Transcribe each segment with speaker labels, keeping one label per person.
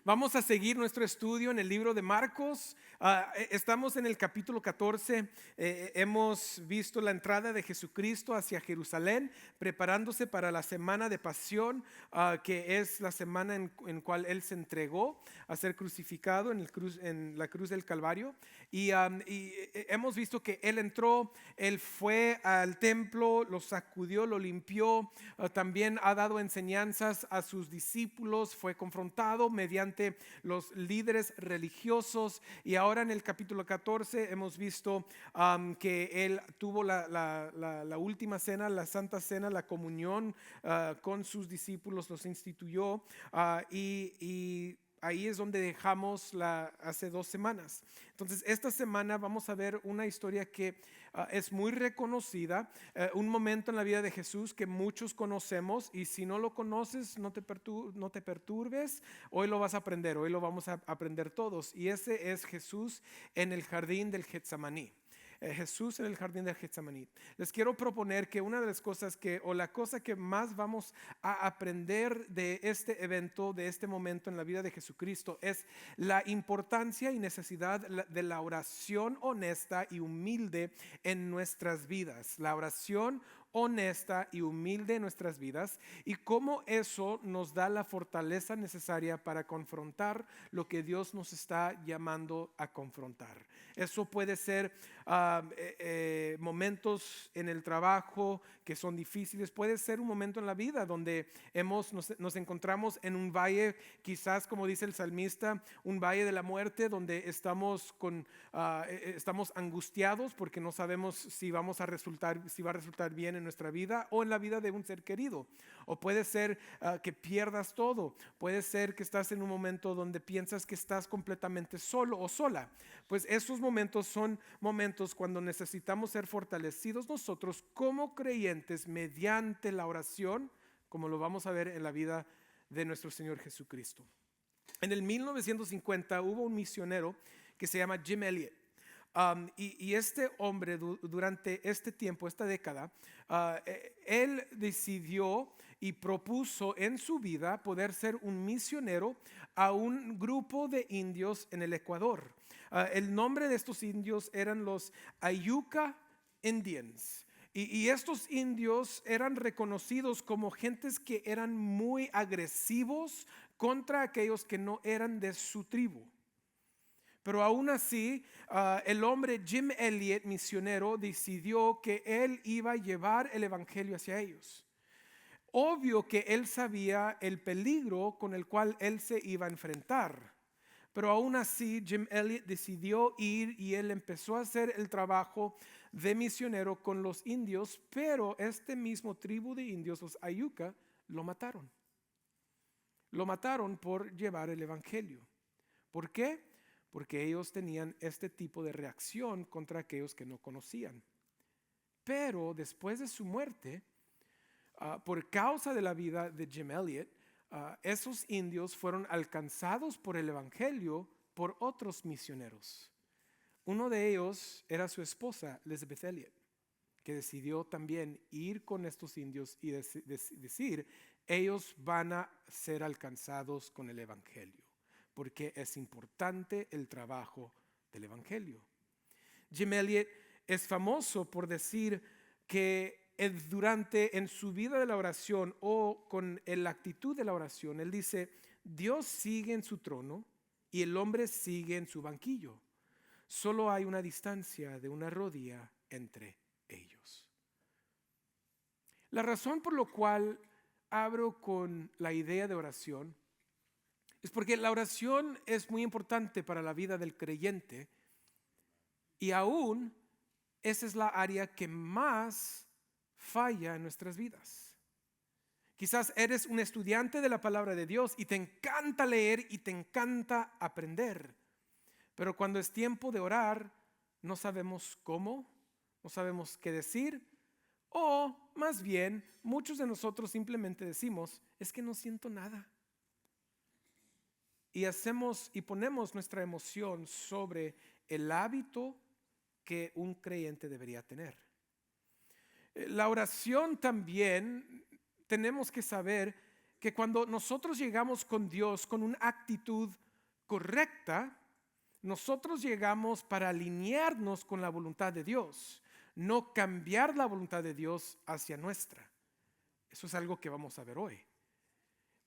Speaker 1: Vamos a seguir nuestro estudio en el libro de Marcos. Estamos en el capítulo 14. Hemos visto la entrada de Jesucristo hacia Jerusalén, preparándose para la semana de pasión, que es la semana en cual Él se entregó a ser crucificado en la cruz del Calvario. Y hemos visto que Él entró, Él fue al templo, lo sacudió, lo limpió, también ha dado enseñanzas a sus discípulos, fue confrontado mediante los líderes religiosos. Y ahora en el capítulo 14 hemos visto que Él tuvo la última cena, la santa cena, la comunión con sus discípulos, los instituyó y ahí es donde dejamos hace 2 semanas. Entonces esta semana vamos a ver una historia que es muy reconocida, un momento en la vida de Jesús que muchos conocemos, y si no lo conoces no te perturbes, hoy lo vas a aprender, hoy lo vamos a aprender todos, y ese es Jesús en el jardín del Getsemaní. Jesús en el jardín del Getsemaní. Les quiero proponer que una de las cosas o la cosa que más vamos a aprender de este evento, de este momento en la vida de Jesucristo, es la importancia y necesidad de la oración honesta y humilde en nuestras vidas. La oración honesta y humilde en nuestras vidas, y cómo eso nos da la fortaleza necesaria para confrontar lo que Dios nos está llamando a confrontar. Eso puede ser momentos en el trabajo que son difíciles, puede ser un momento en la vida donde nos encontramos en un valle, quizás como dice el salmista, un valle de la muerte, donde estamos angustiados porque no sabemos si va a resultar bien en nuestra vida o en la vida de un ser querido. O puede ser que pierdas todo, puede ser que estás en un momento donde piensas que estás completamente solo o sola. Pues esos momentos son momentos cuando necesitamos ser fortalecidos nosotros como creyentes mediante la oración, como lo vamos a ver en la vida de nuestro Señor Jesucristo. En el 1950 hubo un misionero que se llama Jim Elliot. Y este hombre durante este tiempo, esta década, él decidió y propuso en su vida poder ser un misionero a un grupo de indios en el Ecuador. El nombre de estos indios eran los Ayuca Indians. Y estos indios eran reconocidos como gentes que eran muy agresivos contra aquellos que no eran de su tribu. Pero aún así, el hombre Jim Elliot, misionero, decidió que él iba a llevar el evangelio hacia ellos. Obvio que él sabía el peligro con el cual él se iba a enfrentar. Pero aún así, Jim Elliot decidió ir y él empezó a hacer el trabajo de misionero con los indios, pero este mismo tribu de indios, los Ayuca, lo mataron. Lo mataron por llevar el evangelio. ¿Por qué? Porque ellos tenían este tipo de reacción contra aquellos que no conocían. Pero después de su muerte, por causa de la vida de Jim Elliot, esos indios fueron alcanzados por el evangelio por otros misioneros. Uno de ellos era su esposa, Elizabeth Elliot, que decidió también ir con estos indios y decir, ellos van a ser alcanzados con el evangelio, porque es importante el trabajo del evangelio. Jim Elliot es famoso por decir que en su vida de la oración o con la actitud de la oración, él dice, Dios sigue en su trono y el hombre sigue en su banquillo. Solo hay una distancia de una rodilla entre ellos. La razón por la cual abro con la idea de oración es porque la oración es muy importante para la vida del creyente, y aún esa es la área que más falla en nuestras vidas. Quizás eres un estudiante de la palabra de Dios y te encanta leer y te encanta aprender, pero cuando es tiempo de orar no sabemos cómo, no sabemos qué decir, o más bien muchos de nosotros simplemente decimos, es que no siento nada. Y ponemos nuestra emoción sobre el hábito que un creyente debería tener. La oración también tenemos que saber que cuando nosotros llegamos con Dios con una actitud correcta, nosotros llegamos para alinearnos con la voluntad de Dios, no cambiar la voluntad de Dios hacia nuestra. Eso es algo que vamos a ver hoy.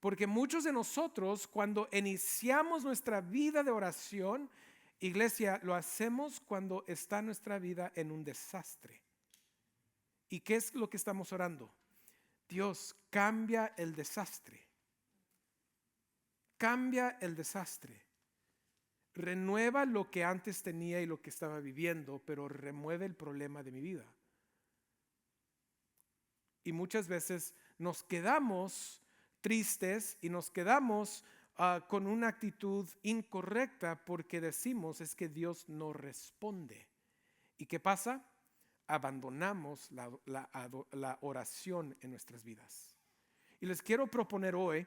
Speaker 1: Porque muchos de nosotros, cuando iniciamos nuestra vida de oración, iglesia, lo hacemos cuando está nuestra vida en un desastre. ¿Y qué es lo que estamos orando? Dios, cambia el desastre. Cambia el desastre. Renueva lo que antes tenía y lo que estaba viviendo, pero remueve el problema de mi vida. Y muchas veces nos quedamos tristes y nos quedamos con una actitud incorrecta porque decimos es que Dios no responde. ¿Y qué pasa? Abandonamos la oración en nuestras vidas. Y les quiero proponer hoy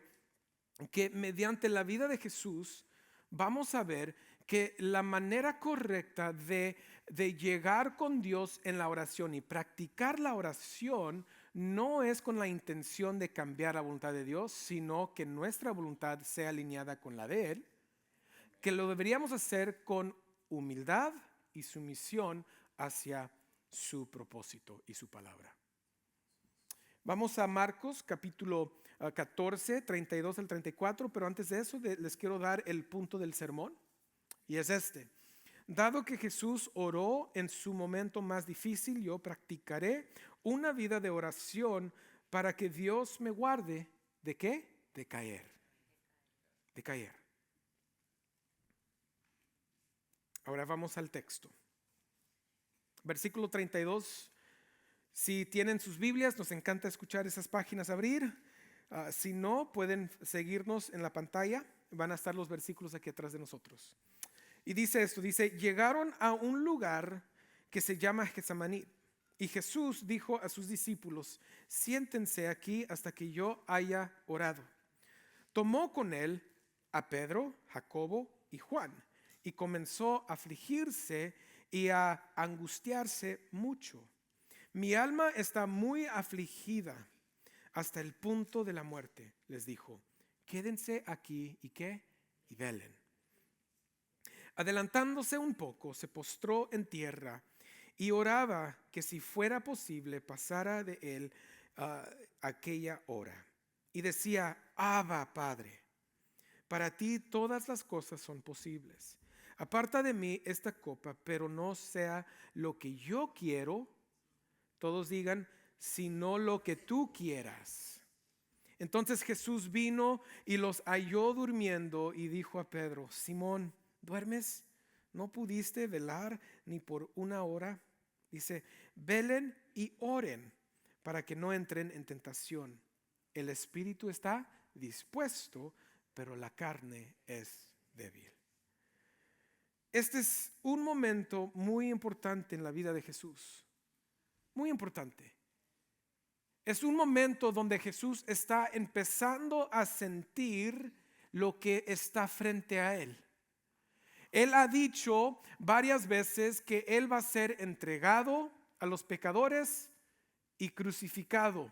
Speaker 1: que mediante la vida de Jesús vamos a ver que la manera correcta de llegar con Dios en la oración y practicar la oración no es con la intención de cambiar la voluntad de Dios, sino que nuestra voluntad sea alineada con la de Él, que lo deberíamos hacer con humildad y sumisión hacia su propósito y su palabra. Vamos a Marcos capítulo 14, 32 al 34, pero antes de eso les quiero dar el punto del sermón, y es este: dado que Jesús oró en su momento más difícil, yo practicaré una vida de oración para que Dios me guarde ¿de qué? De caer. De caer. Ahora vamos al texto. Versículo 32. Si tienen sus Biblias, nos encanta escuchar esas páginas abrir. Si no, pueden seguirnos en la pantalla. Van a estar los versículos aquí atrás de nosotros. Y dice esto, dice, llegaron a un lugar que se llama Getsemaní. Y Jesús dijo a sus discípulos, siéntense aquí hasta que yo haya orado. Tomó con él a Pedro, Jacobo y Juan y comenzó a afligirse y a angustiarse mucho. Mi alma está muy afligida hasta el punto de la muerte, les dijo. Quédense aquí y ¿qué? Y velen. Adelantándose un poco, se postró en tierra y oraba que si fuera posible pasara de él aquella hora. Y decía, Abba, Padre, para ti todas las cosas son posibles. Aparta de mí esta copa, pero no sea lo que yo quiero. Todos digan, sino lo que tú quieras. Entonces Jesús vino y los halló durmiendo y dijo a Pedro, Simón, ¿duermes? ¿No pudiste velar ni por una hora? Dice, velen y oren para que no entren en tentación. El espíritu está dispuesto, pero la carne es débil. Este es un momento muy importante en la vida de Jesús. Muy importante. Es un momento donde Jesús está empezando a sentir lo que está frente a él. Él ha dicho varias veces que él va a ser entregado a los pecadores y crucificado,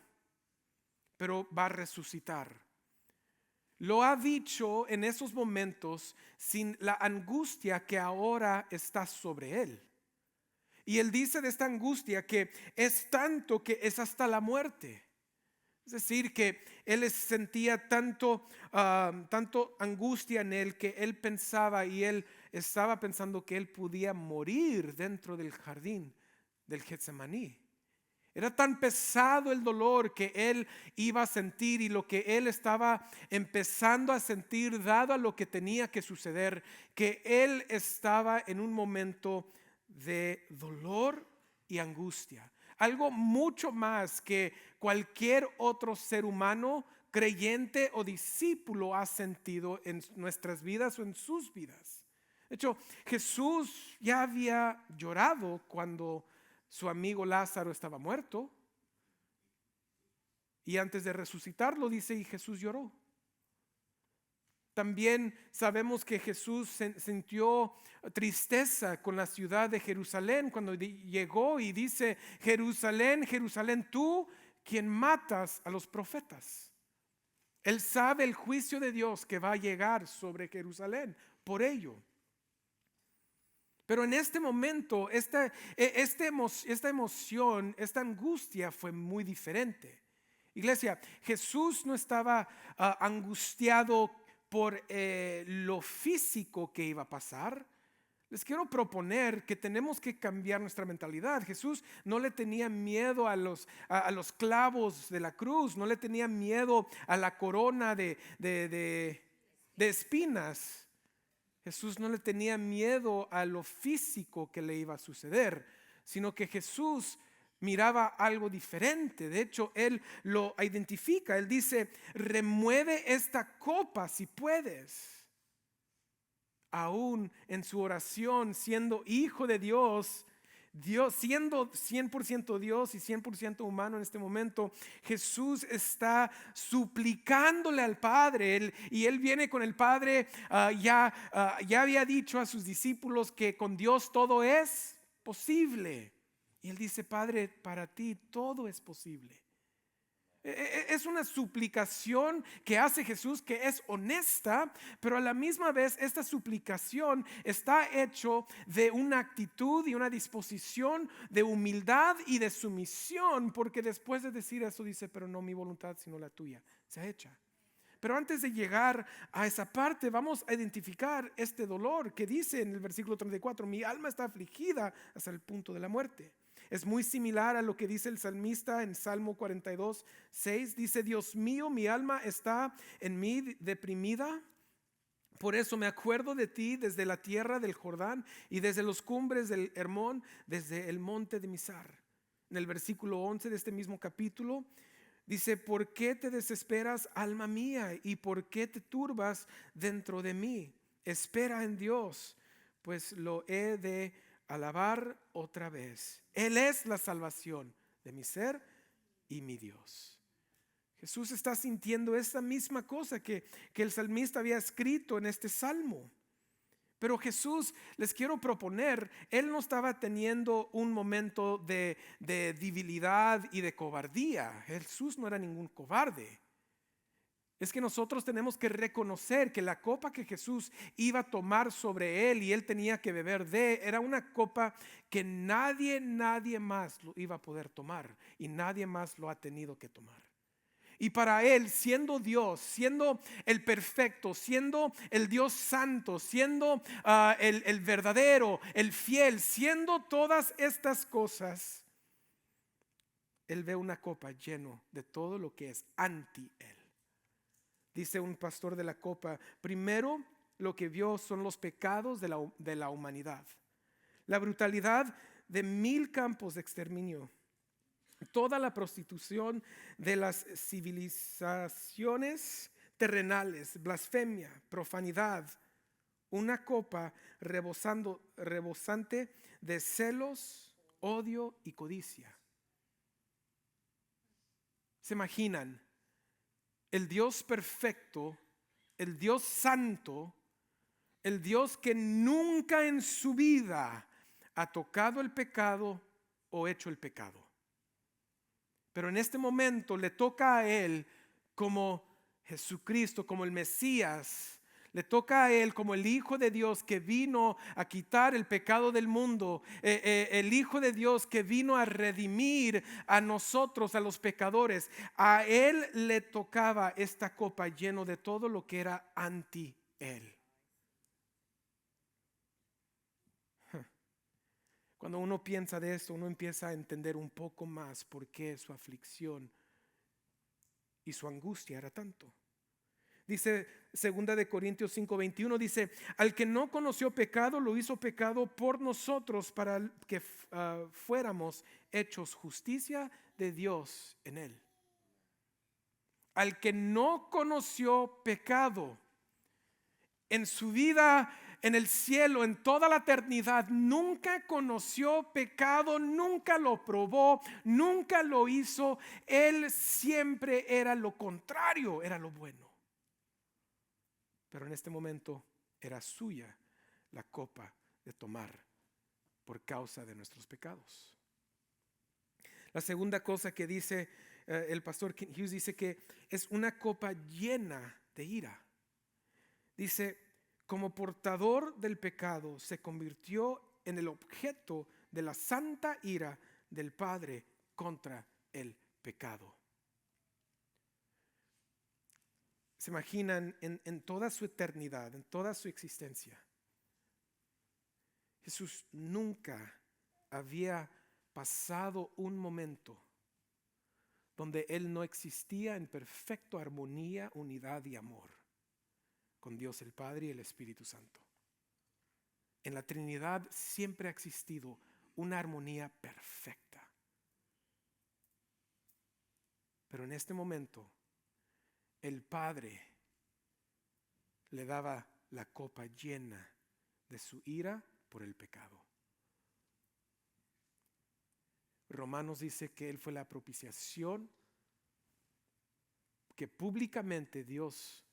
Speaker 1: pero va a resucitar. Lo ha dicho en esos momentos sin la angustia que ahora está sobre él. Y él dice de esta angustia que es tanto que es hasta la muerte. Es decir, que él sentía tanto angustia en él que él pensaba y él estaba pensando que él podía morir dentro del jardín del Getsemaní. Era tan pesado el dolor que él iba a sentir y lo que él estaba empezando a sentir dado a lo que tenía que suceder, que él estaba en un momento de dolor y angustia. Algo mucho más que cualquier otro ser humano, creyente o discípulo ha sentido en nuestras vidas o en sus vidas. De hecho, Jesús ya había llorado cuando su amigo Lázaro estaba muerto. Y antes de resucitarlo dice, y Jesús lloró. También sabemos que Jesús sintió tristeza con la ciudad de Jerusalén cuando llegó y dice, Jerusalén, Jerusalén, tú quien matas a los profetas Él sabe el juicio de Dios que va a llegar sobre Jerusalén por ello. Pero en este momento, esta emoción, esta angustia fue muy diferente. Iglesia, Jesús no estaba angustiado por lo físico que iba a pasar. Les quiero proponer que tenemos que cambiar nuestra mentalidad. Jesús no le tenía miedo a los clavos de la cruz, no le tenía miedo a la corona de espinas. Jesús no le tenía miedo a lo físico que le iba a suceder, sino que Jesús miraba algo diferente. De hecho, Él lo identifica. Él dice: remueve esta copa si puedes. Aún en su oración, siendo hijo de Dios, siendo 100% Dios y 100% humano en este momento, Jesús está suplicándole al Padre. Y él viene con el Padre. Ya había dicho a sus discípulos que con Dios todo es posible. Y él dice: Padre, para ti todo es posible. Es una suplicación que hace Jesús, que es honesta, pero a la misma vez esta suplicación está hecho de una actitud y una disposición de humildad y de sumisión, porque después de decir eso dice: pero no mi voluntad sino la tuya sea hecha. Pero antes de llegar a esa parte, vamos a identificar este dolor que dice en el versículo 34: mi alma está afligida hasta el punto de la muerte. Es muy similar a lo que dice el salmista en Salmo 42:6. Dice: Dios mío, mi alma está en mí deprimida. Por eso me acuerdo de ti desde la tierra del Jordán y desde los cumbres del Hermón, desde el monte de Mizar. En el versículo 11 de este mismo capítulo dice: ¿por qué te desesperas, alma mía? ¿Y por qué te turbas dentro de mí? Espera en Dios, pues lo he de alabar otra vez. Él es la salvación de mi ser y mi Dios. Jesús está sintiendo esta misma cosa que el salmista había escrito en este salmo. Pero Jesús, les quiero proponer, Él no estaba teniendo un momento de debilidad y de cobardía. Jesús no era ningún cobarde. Es que nosotros tenemos que reconocer que la copa que Jesús iba a tomar sobre Él y Él tenía que beber era una copa que nadie más lo iba a poder tomar, y nadie más lo ha tenido que tomar. Y para Él, siendo Dios, siendo el perfecto, siendo el Dios santo, siendo el verdadero, el fiel, siendo todas estas cosas, Él ve una copa lleno de todo lo que es anti Él. Dice un pastor de la copa: primero lo que vio son los pecados de la humanidad, la brutalidad de 1000 campos de exterminio, toda la prostitución de las civilizaciones terrenales, blasfemia, profanidad, una copa rebosante de celos, odio y codicia. ¿Se imaginan? El Dios perfecto, el Dios santo, el Dios que nunca en su vida ha tocado el pecado o hecho el pecado. Pero en este momento le toca a Él como Jesucristo, como el Mesías. Le toca a Él como el Hijo de Dios que vino a quitar el pecado del mundo, el Hijo de Dios que vino a redimir a nosotros, a los pecadores. A Él le tocaba esta copa lleno de todo lo que era anti Él. Cuando uno piensa de esto, uno empieza a entender un poco más por qué su aflicción y su angustia era tanto. Dice 2 Corintios 5:21, dice: al que no conoció pecado, lo hizo pecado por nosotros, para que fuéramos hechos justicia de Dios en él. Al que no conoció pecado en su vida en el cielo, en toda la eternidad, nunca conoció pecado, nunca lo probó, nunca lo hizo. Él siempre era lo contrario, era lo bueno. Pero en este momento era suya la copa de tomar por causa de nuestros pecados. La segunda cosa que dice el pastor Kent Hughes dice que es una copa llena de ira. Dice, como portador del pecado se convirtió en el objeto de la santa ira del Padre contra el pecado. Se imaginan en toda su eternidad, en toda su existencia, Jesús nunca había pasado un momento donde Él no existía en perfecta armonía, unidad y amor con Dios el Padre y el Espíritu Santo. En la Trinidad siempre ha existido una armonía perfecta. Pero en este momento, el Padre le daba la copa llena de su ira por el pecado. Romanos dice que Él fue la propiciación que públicamente Dios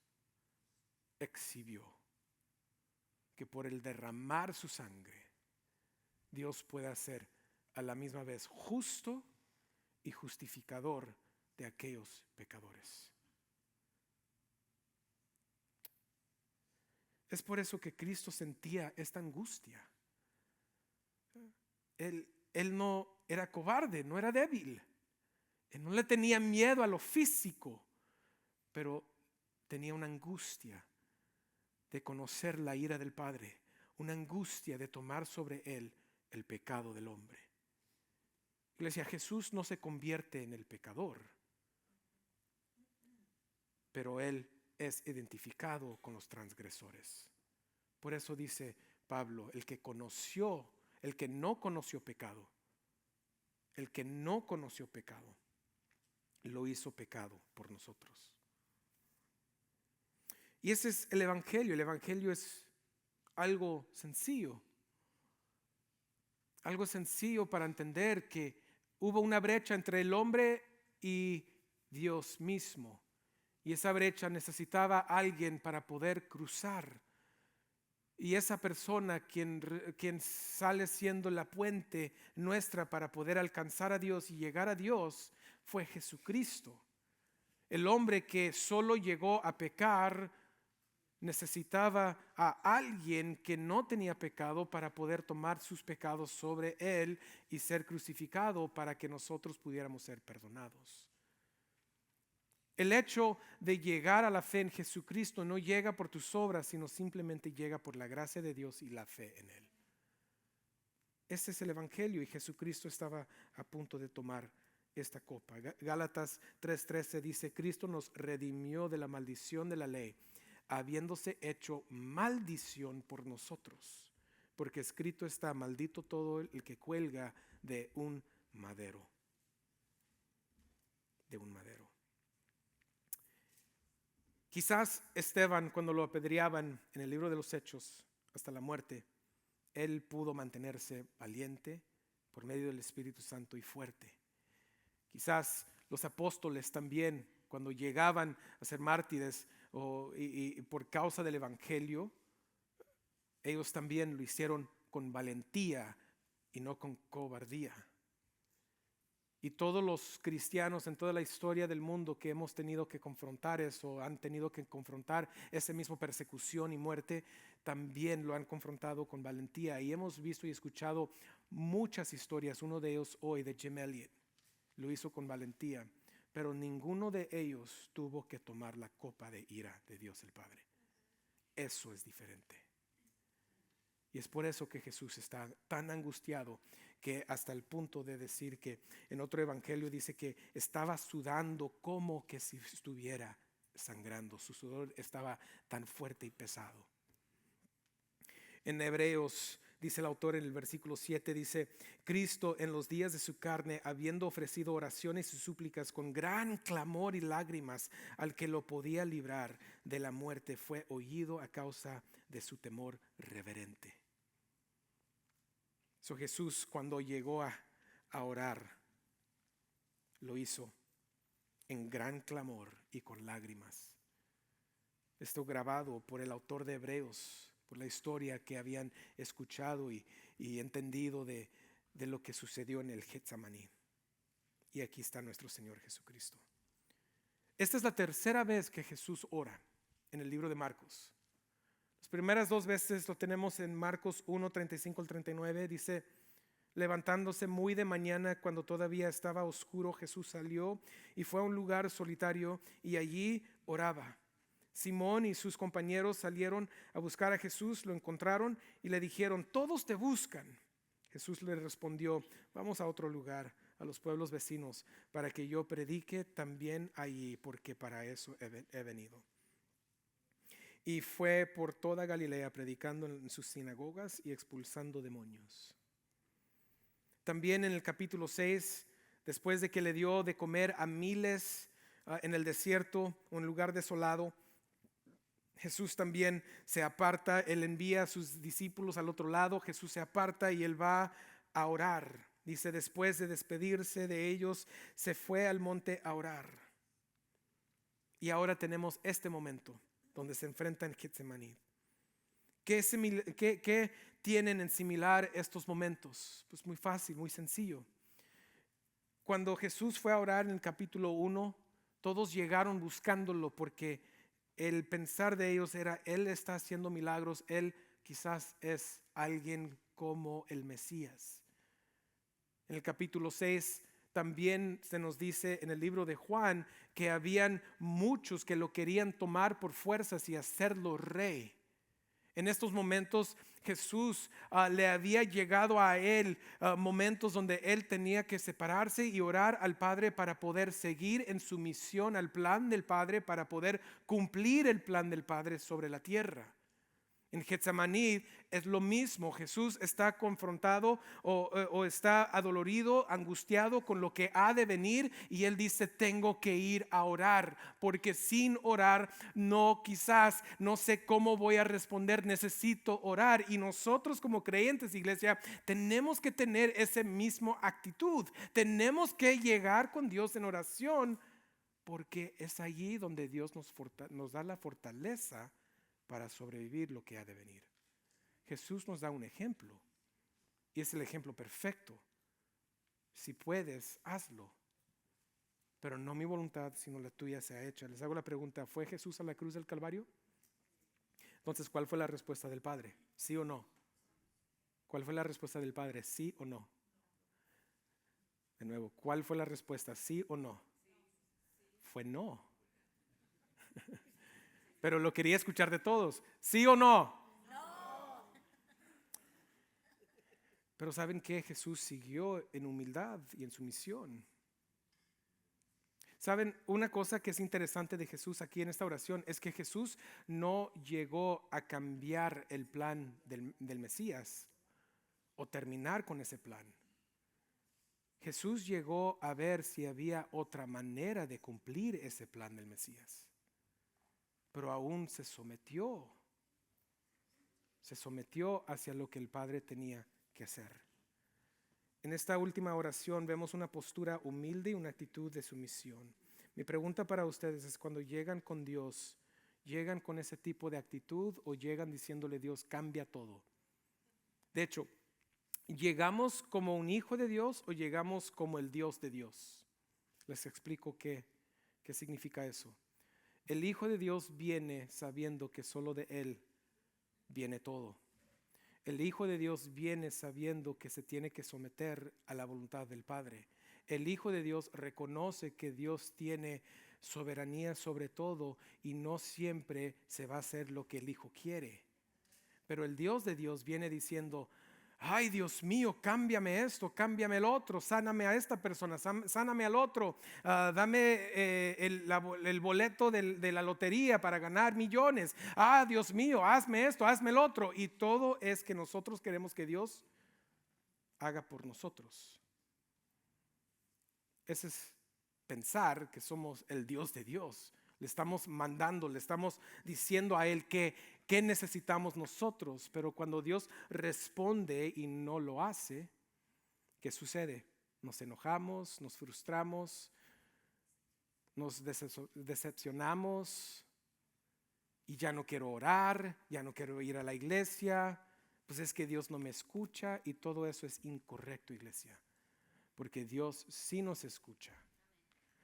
Speaker 1: exhibió, que por el derramar su sangre Dios pueda ser a la misma vez justo y justificador de aquellos pecadores. Es por eso que Cristo sentía esta angustia. Él no era cobarde, no era débil. Él no le tenía miedo a lo físico, pero tenía una angustia de conocer la ira del Padre, una angustia de tomar sobre él el pecado del hombre. Iglesia, Jesús no se convierte en el pecador, pero él es identificado con los transgresores. Por eso dice Pablo, el que no conoció pecado, lo hizo pecado por nosotros. Y ese es el Evangelio. El Evangelio es algo sencillo para entender que hubo una brecha entre el hombre y Dios mismo. Y esa brecha necesitaba a alguien para poder cruzar. Y esa persona quien sale siendo la puente nuestra para poder alcanzar a Dios y llegar a Dios fue Jesucristo. El hombre que solo llegó a pecar necesitaba a alguien que no tenía pecado para poder tomar sus pecados sobre él y ser crucificado para que nosotros pudiéramos ser perdonados. El hecho de llegar a la fe en Jesucristo no llega por tus obras, sino simplemente llega por la gracia de Dios y la fe en Él. Ese es el Evangelio y Jesucristo estaba a punto de tomar esta copa. Gálatas 3:13 dice, Cristo nos redimió de la maldición de la ley, habiéndose hecho maldición por nosotros, porque escrito está, maldito todo el que cuelga de un madero. De un madero. Quizás Esteban, cuando lo apedreaban en el libro de los Hechos hasta la muerte, él pudo mantenerse valiente por medio del Espíritu Santo y fuerte. Quizás los apóstoles también, cuando llegaban a ser mártires y por causa del Evangelio, ellos también lo hicieron con valentía y no con cobardía. Y todos los cristianos en toda la historia del mundo que hemos tenido que confrontar eso, han tenido que confrontar esa misma persecución y muerte, también lo han confrontado con valentía. Y hemos visto y escuchado muchas historias, uno de ellos hoy de Jim Elliot, lo hizo con valentía, pero ninguno de ellos tuvo que tomar la copa de ira de Dios el Padre. Eso es diferente. Y es por eso que Jesús está tan angustiado que hasta el punto de decir que en otro evangelio dice que estaba sudando como que si estuviera sangrando. Su sudor estaba tan fuerte y pesado. En Hebreos dice el autor en el versículo 7, dice, Cristo en los días de su carne, habiendo ofrecido oraciones y súplicas con gran clamor y lágrimas al que lo podía librar de la muerte, fue oído a causa de su temor reverente. So Jesús, cuando llegó a orar, lo hizo en gran clamor y con lágrimas. Esto grabado por el autor de Hebreos, por la historia que habían escuchado y entendido de lo que sucedió en el Getsemaní. y aquí está nuestro Señor Jesucristo. Esta es la tercera vez que Jesús ora en el libro de Marcos. Las primeras dos veces lo tenemos en Marcos 1, 35 al 39. Dice: levantándose muy de mañana, cuando todavía estaba oscuro, Jesús salió y fue a un lugar solitario y allí oraba. Simón y sus compañeros salieron a buscar a Jesús, lo encontraron y le dijeron: todos te buscan. Jesús le respondió: vamos a otro lugar, a los pueblos vecinos, para que yo predique también allí, porque para eso he venido. Y fue por toda Galilea predicando en sus sinagogas y expulsando demonios. También en el capítulo 6, después de que le dio de comer a miles en el desierto, un lugar desolado, Jesús también se aparta. Él envía a sus discípulos al otro lado. Jesús se aparta y él va a orar. Dice: después de despedirse de ellos, se fue al monte a orar. Y ahora tenemos este momento donde se enfrenta en Getsemaní. ¿Qué tienen en similar estos momentos? Pues muy fácil, muy sencillo. Cuando Jesús fue a orar en el capítulo 1, todos llegaron buscándolo porque el pensar de ellos era: Él está haciendo milagros, Él quizás es alguien como el Mesías. En el capítulo 6 también se nos dice en el libro de Juan que habían muchos que lo querían tomar por fuerzas y hacerlo rey. En estos momentos Jesús le había llegado a él momentos donde él tenía que separarse y orar al Padre para poder seguir en su misión al plan del Padre, para poder cumplir el plan del Padre sobre la tierra. En Getsemaní es lo mismo. Jesús está confrontado o está adolorido, angustiado con lo que ha de venir, y él dice: tengo que ir a orar, porque sin orar quizás no sé cómo voy a responder, necesito orar. Y nosotros como creyentes, iglesia, tenemos que tener esa misma actitud. Tenemos que llegar con Dios en oración, porque es allí donde Dios nos da la fortaleza para sobrevivir lo que ha de venir. Jesús nos da un ejemplo y es el ejemplo perfecto. Si puedes, hazlo, pero no mi voluntad sino la tuya sea hecha. Les hago la pregunta: ¿fue Jesús a la cruz del Calvario? Entonces, ¿cuál fue la respuesta del Padre? ¿Sí o no? ¿Cuál fue la respuesta del Padre? ¿Sí o no? De nuevo, ¿cuál fue la respuesta? ¿Sí o no? Fue no. Pero lo quería escuchar de todos. ¿Sí o no? No. Pero ¿saben qué? Jesús siguió en humildad y en su misión. ¿Saben? Una cosa que es interesante de Jesús aquí en esta oración es que Jesús no llegó a cambiar el plan del Mesías o terminar con ese plan. Jesús llegó a ver si había otra manera de cumplir ese plan del Mesías. Pero aún se sometió hacia lo que el Padre tenía que hacer. En esta última oración vemos una postura humilde y una actitud de sumisión. Mi pregunta para ustedes es: cuando llegan con Dios, ¿llegan con ese tipo de actitud o llegan diciéndole: Dios, cambia todo? De hecho, ¿llegamos como un hijo de Dios o llegamos como el Dios de Dios? Les explico qué significa eso. El Hijo de Dios viene sabiendo que solo de Él viene todo. El Hijo de Dios viene sabiendo que se tiene que someter a la voluntad del Padre. El Hijo de Dios reconoce que Dios tiene soberanía sobre todo y no siempre se va a hacer lo que el Hijo quiere. Pero el Dios de Dios viene diciendo: ay, Dios mío, cámbiame esto, cámbiame el otro, sáname a esta persona, sáname al otro, dame el boleto de la lotería para ganar millones. Dios mío, hazme esto, hazme el otro. Y todo es que nosotros queremos que Dios haga por nosotros. Ese es pensar que somos el Dios de Dios. Le estamos mandando, le estamos diciendo a Él qué necesitamos nosotros. Pero cuando Dios responde y no lo hace, ¿qué sucede? Nos enojamos, nos frustramos, nos decepcionamos y ya no quiero orar, ya no quiero ir a la iglesia. Pues es que Dios no me escucha, y todo eso es incorrecto, iglesia. porque Dios sí nos escucha.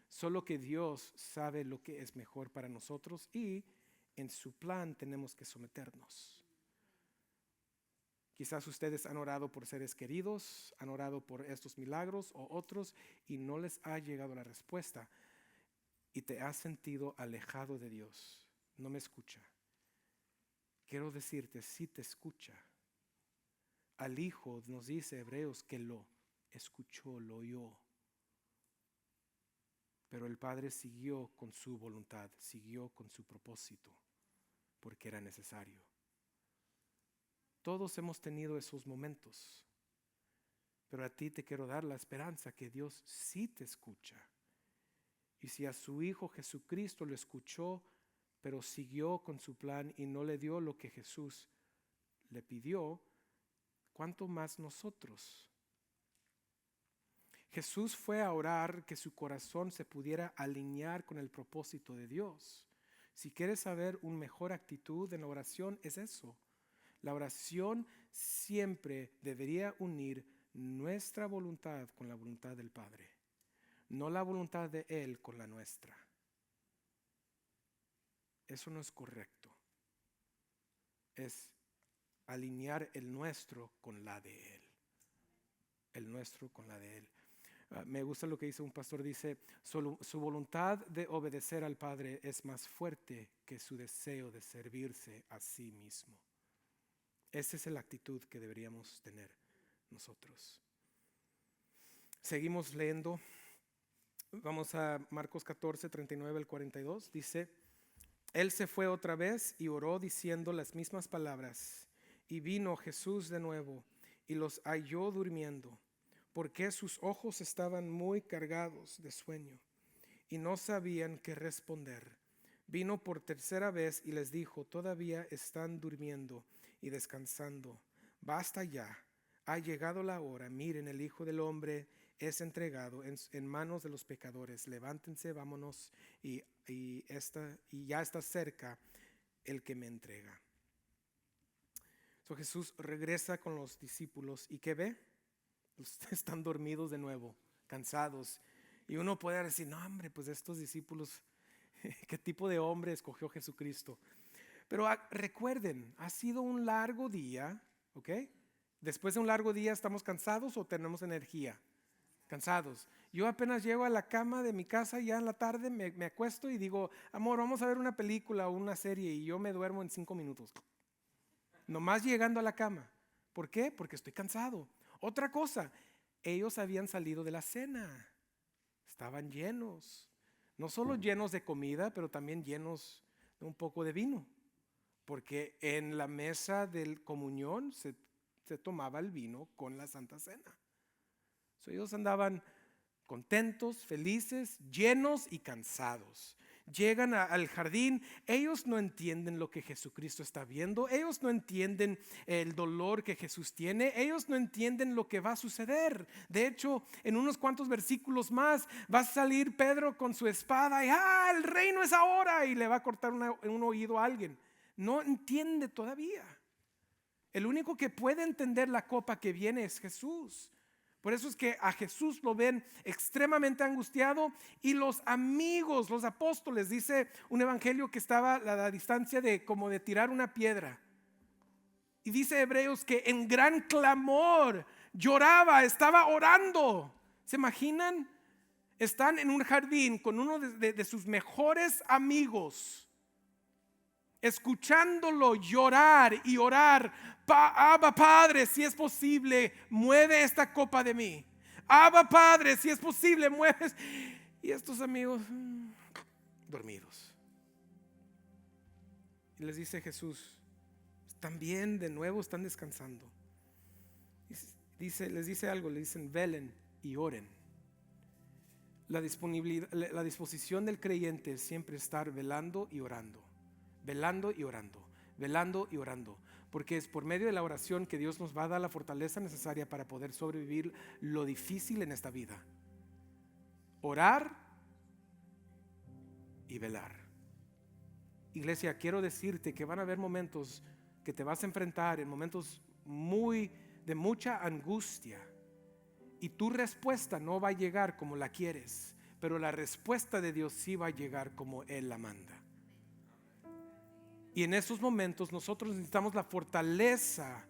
Speaker 1: Solo que Dios sabe lo que es mejor para nosotros y en su plan tenemos que someternos. Quizás ustedes han orado por seres queridos, han orado por estos milagros o otros y no les ha llegado la respuesta y te has sentido alejado de Dios. No me escucha. Quiero decirte, sí te escucha. Al Hijo nos dice Hebreos que lo escuchó, lo oyó. Pero el Padre siguió con su voluntad, siguió con su propósito, porque era necesario. Todos hemos tenido esos momentos, pero a ti te quiero dar la esperanza que Dios sí te escucha. Y si a su Hijo Jesucristo lo escuchó, pero siguió con su plan y no le dio lo que Jesús le pidió, ¿cuánto más nosotros? Jesús fue a orar que su corazón se pudiera alinear con el propósito de Dios. Si quieres saber una mejor actitud en la oración, es eso. La oración siempre debería unir nuestra voluntad con la voluntad del Padre, no la voluntad de Él con la nuestra. Eso no es correcto. Es alinear el nuestro con la de Él. El nuestro con la de Él. Me gusta lo que dice un pastor, dice, su voluntad de obedecer al Padre es más fuerte que su deseo de servirse a sí mismo. Esa es la actitud que deberíamos tener nosotros. Seguimos leyendo. Vamos a Marcos 14, 39 al 42. Dice, Él se fue otra vez y oró diciendo las mismas palabras. Y vino Jesús de nuevo y los halló durmiendo, porque sus ojos estaban muy cargados de sueño y no sabían qué responder. Vino por tercera vez y les dijo, todavía están durmiendo y descansando. Basta ya, ha llegado la hora. Miren, el Hijo del Hombre es entregado en manos de los pecadores. Levántense, vámonos, y ya está cerca el que me entrega. Jesús regresa con los discípulos y ¿qué ve? Están dormidos de nuevo, cansados. Y uno puede decir, no hombre, pues estos discípulos, ¿qué tipo de hombre escogió Jesucristo? Pero recuerden, ha sido un largo día, ¿ok? Después de un largo día, ¿estamos cansados o tenemos energía? Cansados. Yo apenas llego a la cama de mi casa ya en la tarde, me acuesto y digo, amor, vamos a ver una película o una serie, y yo me duermo en 5 minutos. Nomás llegando a la cama. ¿Por qué? Porque estoy cansado. Otra cosa, ellos habían salido de la cena. Estaban llenos. No solo llenos de comida, pero también llenos de un poco de vino. Porque en la mesa de comunión se tomaba el vino con la Santa Cena. Ellos andaban contentos, felices, llenos y cansados. Llegan al jardín, ellos no entienden lo que Jesucristo está viendo, ellos no entienden el dolor que Jesús tiene, ellos no entienden lo que va a suceder. De hecho, en unos cuantos versículos más va a salir Pedro con su espada y el reino es ahora, y le va a cortar un oído a alguien. No entiende todavía. El único que puede entender la copa que viene es Jesús. Por eso es que a Jesús lo ven extremadamente angustiado, y los amigos, los apóstoles, dice un evangelio que estaba a la distancia de como de tirar una piedra. Y dice Hebreos que en gran clamor lloraba, estaba orando. ¿Se imaginan? Están en un jardín con uno de sus mejores amigos, escuchándolo llorar y orar. Abba Padre, si es posible, mueve esta copa de mí. Abba Padre, si es posible, mueves. Y estos amigos dormidos. Y les dice Jesús, están bien, de nuevo están descansando. Les dice algo, le dicen, velen y oren. La disposición del creyente es siempre estar velando y orando. Velando y orando, velando y orando, porque es por medio de la oración que Dios nos va a dar la fortaleza necesaria para poder sobrevivir lo difícil en esta vida. Orar y velar. Iglesia, quiero decirte que van a haber momentos que te vas a enfrentar en momentos de mucha angustia, Y tu respuesta no va a llegar como la quieres, pero la respuesta de Dios sí va a llegar como Él la manda. Y en esos momentos nosotros necesitamos la fortaleza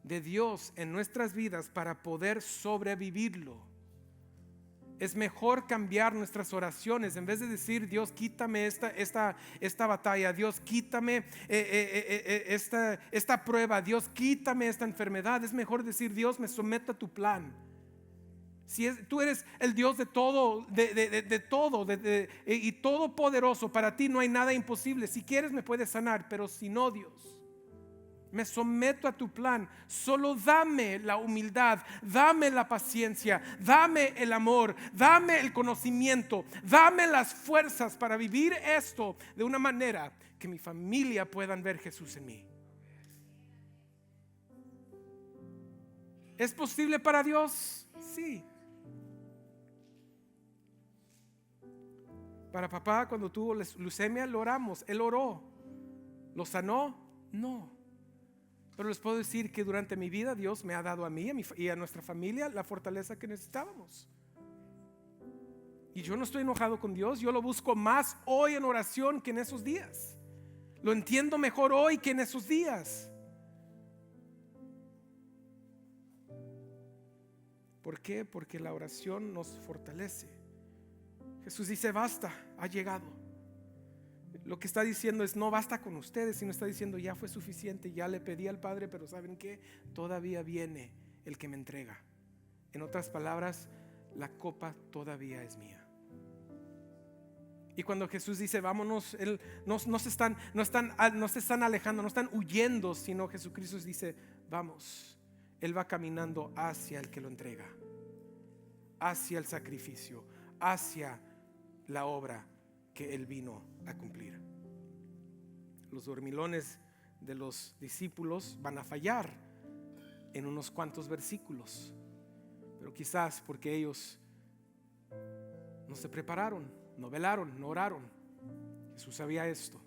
Speaker 1: de Dios en nuestras vidas para poder sobrevivirlo. Es mejor cambiar nuestras oraciones. En vez de decir, Dios, quítame esta batalla, Dios, quítame esta prueba, Dios, quítame esta enfermedad. Es mejor decir, Dios, me someto a tu plan. Tú eres el Dios de todo, de todo, y todopoderoso. Para ti no hay nada imposible. Si quieres me puedes sanar, pero si no, Dios, me someto a tu plan. Solo dame la humildad, dame la paciencia, dame el amor, dame el conocimiento, dame las fuerzas para vivir esto de una manera que mi familia puedan ver Jesús en mí. ¿Es posible para Dios? Sí. Para papá, cuando tuvo leucemia, lo oramos. Él oró. ¿Lo sanó? No. Pero les puedo decir que durante mi vida Dios me ha dado a mí y a nuestra familia la fortaleza que necesitábamos. Y yo no estoy enojado con Dios. Yo lo busco más hoy en oración que en esos días. Lo entiendo mejor hoy que en esos días. ¿Por qué? Porque la oración nos fortalece. Jesús dice, basta, ha llegado. Lo que está diciendo es, no basta con ustedes, sino está diciendo, ya fue suficiente, ya le pedí al Padre, pero ¿saben qué? Todavía viene el que me entrega. En otras palabras, la copa todavía es mía. Y cuando Jesús dice, vámonos, Él no se están alejando, no están huyendo, sino Jesucristo dice, vamos. Él va caminando hacia el que lo entrega, hacia el sacrificio, hacia la obra que Él vino a cumplir. Los dormilones de los discípulos van a fallar en unos cuantos versículos, pero quizás porque ellos no se prepararon, no velaron, no oraron. Jesús sabía esto.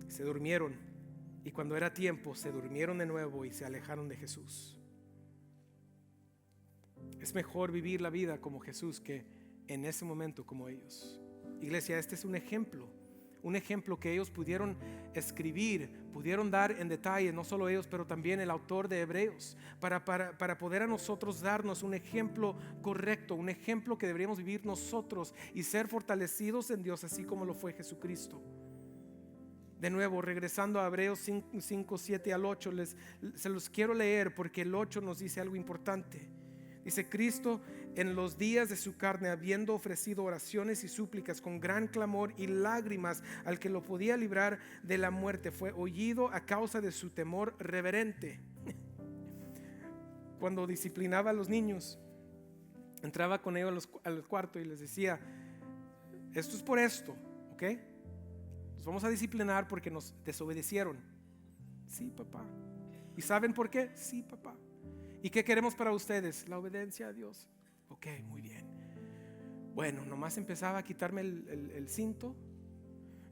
Speaker 1: Se durmieron, y cuando era tiempo se durmieron de nuevo y se alejaron de Jesús. Es mejor vivir la vida como Jesús que en ese momento como ellos. Iglesia, este es un ejemplo que ellos pudieron escribir, pudieron dar en detalle, no solo ellos, pero también el autor de Hebreos, para poder a nosotros darnos un ejemplo correcto, un ejemplo que deberíamos vivir nosotros y ser fortalecidos en Dios, así como lo fue Jesucristo. De nuevo, regresando a Hebreos 5, 7 al 8, se los quiero leer porque el 8 nos dice algo importante. Dice, Cristo en los días de su carne, habiendo ofrecido oraciones y súplicas con gran clamor y lágrimas al que lo podía librar de la muerte, fue oído a causa de su temor reverente. Cuando disciplinaba a los niños, entraba con ellos al cuarto y les decía, esto es por esto, ¿ok? Nos vamos a disciplinar porque nos desobedecieron. Sí, papá. ¿Y saben por qué? Sí, papá. ¿Y qué queremos para ustedes? La obediencia a Dios. Ok, muy bien. Bueno, nomás empezaba a quitarme el cinto.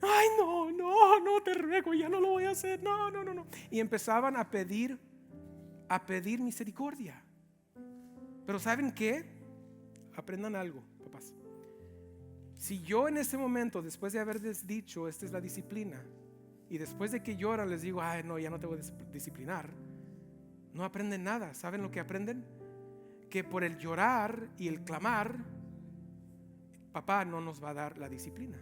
Speaker 1: Ay, no te ruego, ya no lo voy a hacer. No. Y empezaban a pedir misericordia. Pero ¿saben qué? Aprendan algo, papás. Si yo en ese momento, después de haberles dicho, esta es la disciplina, y después de que lloran les digo, ay, no, ya no te voy a disciplinar, no aprenden nada. ¿Saben lo que aprenden? Que por el llorar y el clamar, papá no nos va a dar la disciplina.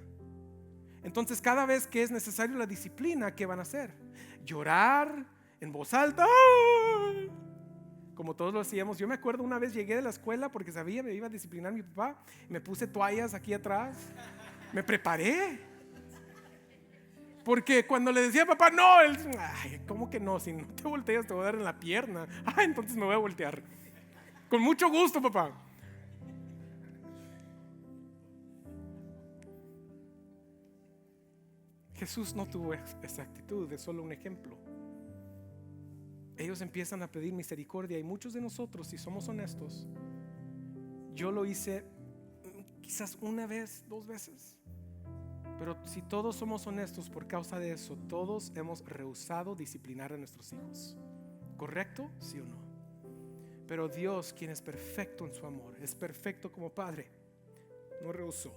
Speaker 1: Entonces cada vez que es necesario la disciplina, ¿qué van a hacer? Llorar en voz alta, como todos lo hacíamos. Yo me acuerdo una vez llegué de la escuela porque sabía me iba a disciplinar mi papá. Me puse toallas aquí atrás, me preparé. Porque cuando le decía papá, no, él, ay, ¿cómo que no? Si no te volteas te voy a dar en la pierna. Ay, entonces me voy a voltear. Con mucho gusto, papá. Jesús no tuvo esa actitud, es solo un ejemplo. Ellos empiezan a pedir misericordia y muchos de nosotros, si somos honestos, yo lo hice quizás una vez, 2 veces. Pero si todos somos honestos, por causa de eso, todos hemos rehusado disciplinar a nuestros hijos. ¿Correcto? ¿Sí o no? Pero Dios, quien es perfecto en su amor, es perfecto como Padre, no rehusó.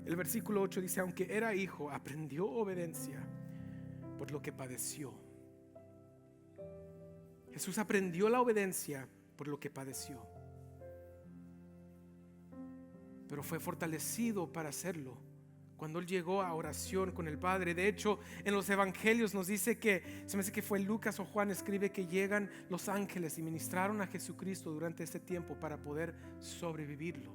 Speaker 1: El versículo 8 dice: aunque era hijo, aprendió obediencia por lo que padeció. Jesús aprendió la obediencia por lo que padeció, pero fue fortalecido para hacerlo cuando Él llegó a oración con el Padre. De hecho, en los evangelios nos dice que, se me hace que fue Lucas o Juan, escribe que llegan los ángeles y ministraron a Jesucristo durante este tiempo para poder sobrevivirlo.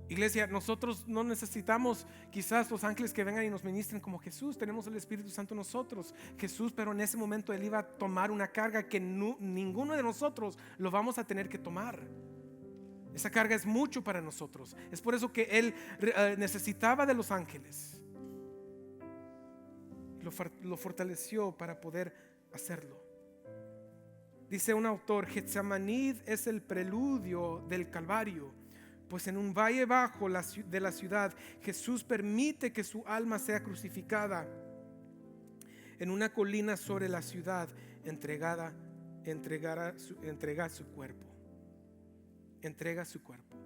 Speaker 1: Iglesia, nosotros no necesitamos quizás los ángeles que vengan y nos ministren como Jesús. Tenemos el Espíritu Santo en nosotros, Jesús, pero en ese momento Él iba a tomar una carga que ninguno de nosotros lo vamos a tener que tomar. Esa carga es mucho para nosotros. Es por eso que Él necesitaba de los ángeles. Lo fortaleció para poder hacerlo. Dice un autor: Getsemaní es el preludio del Calvario, pues en un valle bajo de la ciudad Jesús permite que su alma sea crucificada. En una colina sobre la ciudad entrega su cuerpo. Entrega su cuerpo.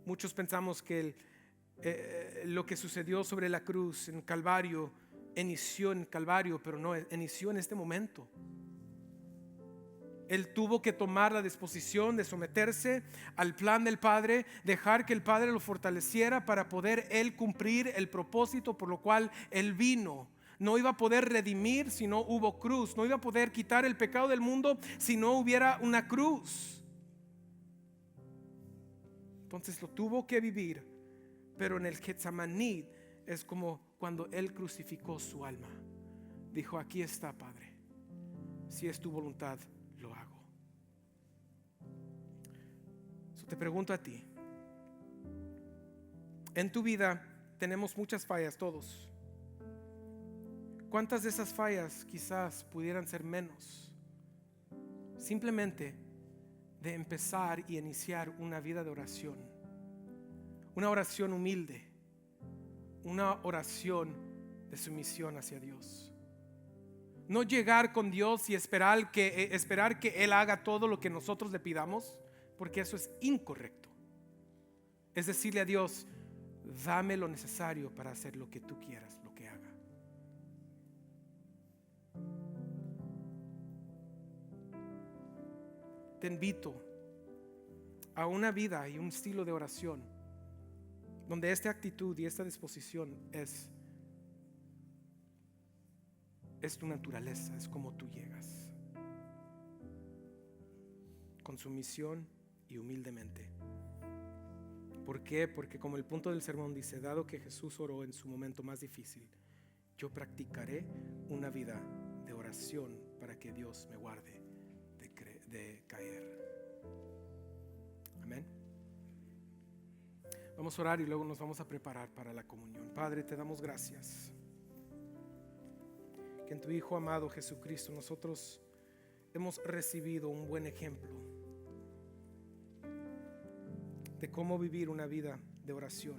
Speaker 1: Muchos pensamos que lo que sucedió sobre la cruz en Calvario inició en Calvario, pero no, inició en este momento. Él tuvo que tomar la disposición de someterse al plan del Padre, dejar que el Padre lo fortaleciera para poder Él cumplir el propósito por lo cual Él vino. No iba a poder redimir si no hubo cruz. No iba a poder quitar el pecado del mundo si no hubiera una cruz. Entonces lo tuvo que vivir. Pero en el Getsemaní es como cuando Él crucificó su alma. Dijo: aquí está, Padre, si es tu voluntad, lo hago. Te pregunto a ti: en tu vida tenemos muchas fallas todos. ¿Cuántas de esas fallas quizás pudieran ser menos simplemente de empezar y iniciar una vida de oración? Una oración humilde, una oración de sumisión hacia Dios. No llegar con Dios y esperar que Él haga todo lo que nosotros le pidamos, porque eso es incorrecto. Es decirle a Dios: dame lo necesario para hacer lo que tú quieras, lo que haga. Te invito a una vida y un estilo de oración donde esta actitud y esta disposición es tu naturaleza, es como tú llegas, con sumisión y humildemente. ¿Por qué? Porque como el punto del sermón dice: dado que Jesús oró en su momento más difícil, yo practicaré una vida de oración para que Dios me guarde de caer. Amén. Vamos a orar y luego nos vamos a preparar para la comunión. Padre, te damos gracias que en tu Hijo amado Jesucristo nosotros hemos recibido un buen ejemplo de cómo vivir una vida de oración.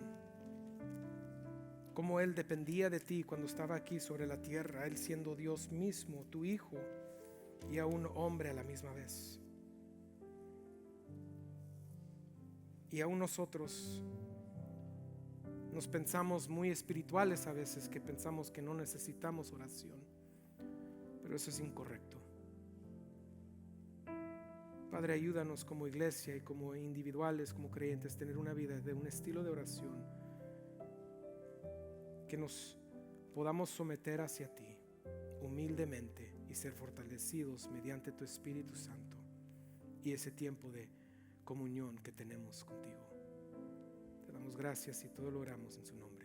Speaker 1: Cómo Él dependía de ti cuando estaba aquí sobre la tierra, Él siendo Dios mismo, tu Hijo, y a un hombre a la misma vez. Y aún nosotros nos pensamos muy espirituales a veces, que pensamos que no necesitamos oración, pero eso es incorrecto. Padre, ayúdanos como iglesia y como individuales, como creyentes, tener una vida de un estilo de oración que nos podamos someter hacia ti humildemente y ser fortalecidos mediante tu Espíritu Santo y ese tiempo de comunión que tenemos contigo. Te damos gracias y todo lo oramos en su nombre.